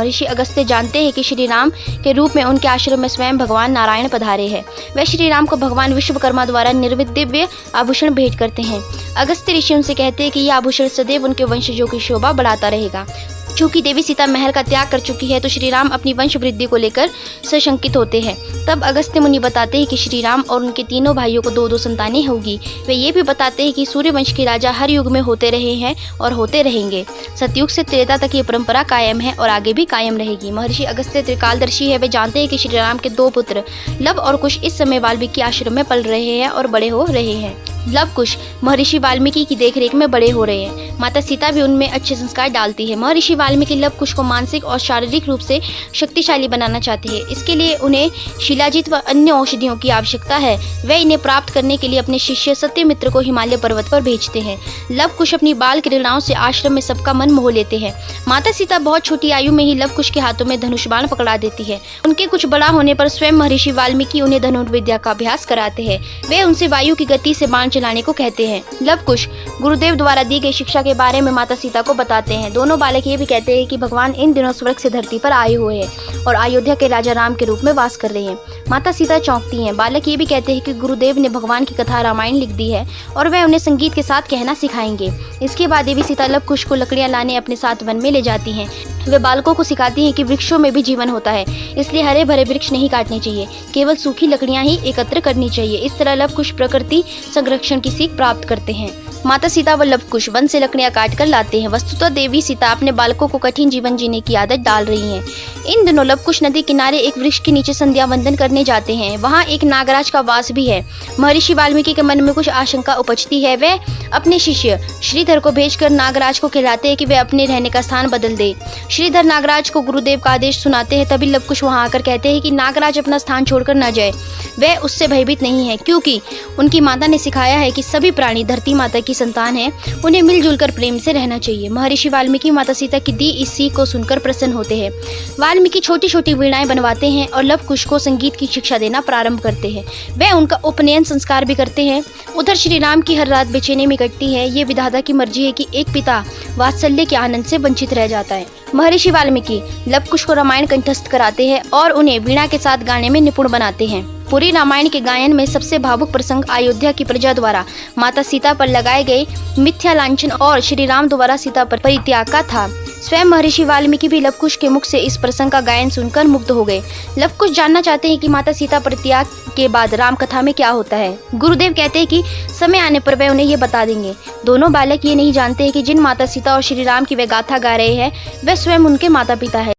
ऋषि अगस्त्य जानते हैं कि श्री राम के रूप में उनके आश्रम में स्वयं भगवान नारायण पधारे हैं। वे श्री राम को भगवान विश्वकर्मा द्वारा निर्मित दिव्य आभूषण भेंट करते हैं। अगस्त्य ऋषि उनसे कहते हैं कि यह आभूषण सदैव उनके वंशजों की शोभा बढ़ाता रहेगा। चूंकि देवी सीता महल का त्याग कर चुकी है तो श्री राम अपनी वंश वृद्धि को लेकर सशंकित होते हैं। तब अगस्त्य मुनि बताते हैं कि श्री राम और उनके तीनों भाइयों को 2-2 संतानें होगी। वे ये भी बताते हैं कि सूर्य वंश के राजा हर युग में होते रहे हैं और होते रहेंगे। सतयुग से त्रेता तक ये परंपरा कायम है और आगे भी कायम रहेगी। महर्षि अगस्त्य त्रिकालदर्शी है। वे जानते हैं कि श्री राम के 2 पुत्र लव और कुश इस समय वाल्मीकि आश्रम में पल रहे हैं और बड़े हो रहे हैं। लव कुश महर्षि वाल्मीकि की देखरेख में बड़े हो रहे हैं। माता सीता भी उनमें अच्छे संस्कार डालती है। महर्षि वाल्मीकि लव कुश को मानसिक और शारीरिक रूप से शक्तिशाली बनाना चाहते हैं। इसके लिए उन्हें शिलाजीत व अन्य औषधियों की आवश्यकता है। वे इन्हें प्राप्त करने के लिए अपने शिष्य सत्यमित्र को हिमालय पर्वत पर भेजते हैं। लव कुश अपनी बाल क्रीड़ाओं से आश्रम में सबका मन मोह लेते हैं। माता सीता बहुत छोटी आयु में ही लव कुश के हाथों में धनुष बाण पकड़ा देती है। उनके कुछ बड़ा होने पर स्वयं महर्षि वाल्मीकि उन्हें धनुर्विद्या का अभ्यास कराते हैं। वे उनसे वायु की गति से बाण चलाने को कहते हैं। लव कुश गुरुदेव द्वारा दी गई शिक्षा के बारे में माता सीता को बताते हैं। दोनों बालक ये भी कहते हैं कि भगवान इन दिनों स्वर्ग से धरती पर आए हुए हैं और अयोध्या के राजा राम के रूप में वास कर रहे हैं। माता सीता चौंकती हैं। बालक ये भी कहते हैं कि गुरुदेव ने भगवान की कथा रामायण लिख दी है और वह उन्हें संगीत के साथ कहना सिखाएंगे। इसके बाद देवी सीता लव कुश को लकड़ियां लाने अपने साथ वन में ले जाती हैं। वे बालकों को सिखाती हैं कि वृक्षों में भी जीवन होता है, इसलिए हरे भरे वृक्ष नहीं काटने चाहिए, केवल सूखी लकड़ियां ही एकत्र करनी चाहिए। इस तरह लव कुश प्रकृति संरक्षण की सीख प्राप्त करते हैं। माता सीता व लव कुश वन से लकड़ियां काट कर लाते हैं। वस्तुतः देवी सीता अपने बालकों को कठिन जीवन जीने की आदत डाल रही हैं। इन दिनों लव कुश नदी किनारे एक वृक्ष के नीचे संध्या वंदन करने जाते हैं। वहां एक नागराज का वास भी है। महर्षि वाल्मीकि के मन में कुछ आशंका उपजती है। वे अपने शिष्य श्रीधर को भेजकर नागराज को कहलाते हैं कि वे अपने रहने का स्थान बदल दे। श्रीधर नागराज को गुरुदेव का आदेश सुनाते हैं। तभी लव कुश वहां आकर कहते हैं कि नागराज अपना स्थान छोड़कर न जाए। वह उससे भयभीत नहीं है क्योंकि उनकी माता ने सिखाया है कि सभी प्राणी धरती माता की संतान है, उन्हें मिलजुल कर प्रेम से रहना चाहिए। महर्षि वाल्मीकि माता सीता की दी इस सीख को सुनकर प्रसन्न होते हैं। वाल्मीकि छोटी छोटी वीणाएं बनवाते हैं और लव कुश को संगीत की शिक्षा देना प्रारंभ करते हैं। वे उनका उपनयन संस्कार भी करते हैं। उधर श्री राम की हर रात बेचैनी में कटती है। ये विधाता की मर्जी है कि एक पिता वात्सल्य के आनंद से वंचित रह जाता है। महर्षि वाल्मीकि लव कुश को रामायण कंठस्थ कराते हैं और उन्हें वीणा के साथ गाने में निपुण बनाते हैं। पूरी रामायण के गायन में सबसे भावुक प्रसंग अयोध्या की प्रजा द्वारा माता सीता पर लगाए गए मिथ्या लांछन और श्री राम द्वारा सीता पर परित्याग का था। स्वयं महर्षि वाल्मीकि भी लव कुश के मुख से इस प्रसंग का गायन सुनकर मुग्ध हो गए। लव कुश जानना चाहते हैं कि माता सीता परित्याग के बाद राम कथा में क्या होता है। गुरुदेव कहते हैं कि समय आने पर वे उन्हें ये बता देंगे। दोनों बालक ये नहीं जानते हैं कि जिन माता सीता और श्री राम की वे गाथा गा रहे हैं वे स्वयं उनके माता पिता है।